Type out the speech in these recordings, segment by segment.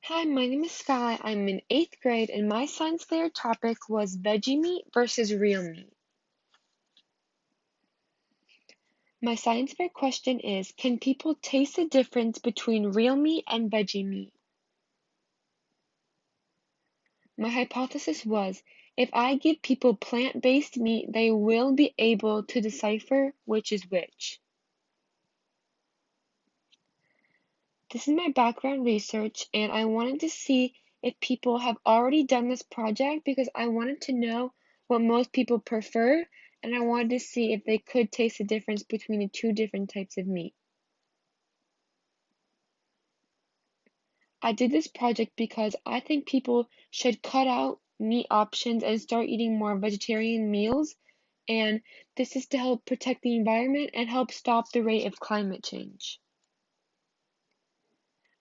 Hi, my name is Skye. I'm in 8th grade, and my science fair topic was veggie meat versus real meat. My science fair question is, can people taste the difference between real meat and veggie meat? My hypothesis was, if I give people plant-based meat, they will be able to decipher which is which. This is my background research, and I wanted to see if people have already done this project because I wanted to know what most people prefer, and I wanted to see if they could taste the difference between the two different types of meat. I did this project because I think people should cut out meat options and start eating more vegetarian meals, and this is to help protect the environment and help stop the rate of climate change.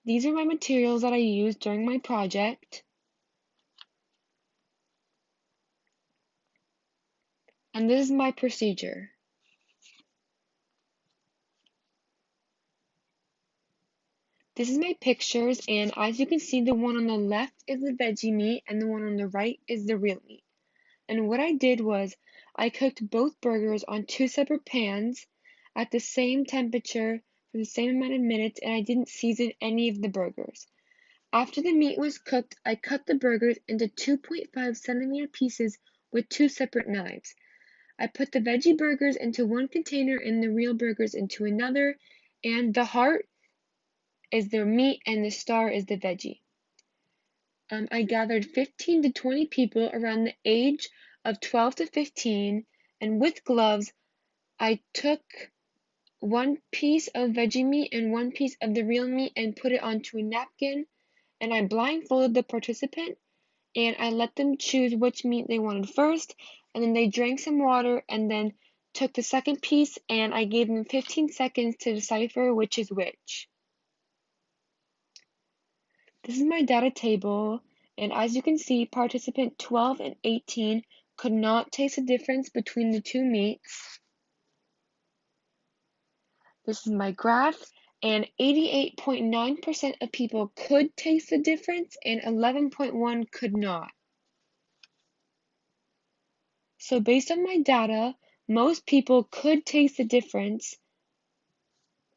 These are my materials that I used during my project. And this is my procedure. This is my pictures, and as you can see, the one on the left is the veggie meat, and the one on the right is the real meat. And what I did was, I cooked both burgers on two separate pans at the same temperature for the same amount of minutes, and I didn't season any of the burgers. After the meat was cooked, I cut the burgers into 2.5 centimeter pieces with two separate knives. I put the veggie burgers into one container and the real burgers into another, and the heart is the meat and the star is the veggie. I gathered 15 to 20 people around the age of 12 to 15, and with gloves, I took one piece of veggie meat and one piece of the real meat and put it onto a napkin, and I blindfolded the participant, and I let them choose which meat they wanted first, and then they drank some water and then took the second piece, and I gave them 15 seconds to decipher which is which. This is my data table, and as you can see, participant 12 and 18 could not taste the difference between the two meats. This is my graph, and 88.9% of people could taste the difference, and 11.1 could not. So based on my data, most people could taste the difference,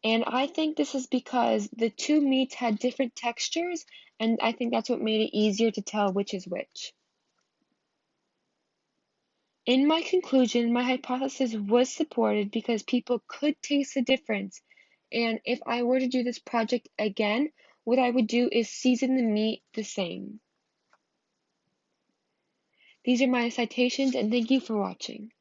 and I think this is because the two meats had different textures, and I think that's what made it easier to tell which is which. In my conclusion, my hypothesis was supported because people could taste the difference, and if I were to do this project again, what I would do is season the meat the same. These are my citations, and thank you for watching.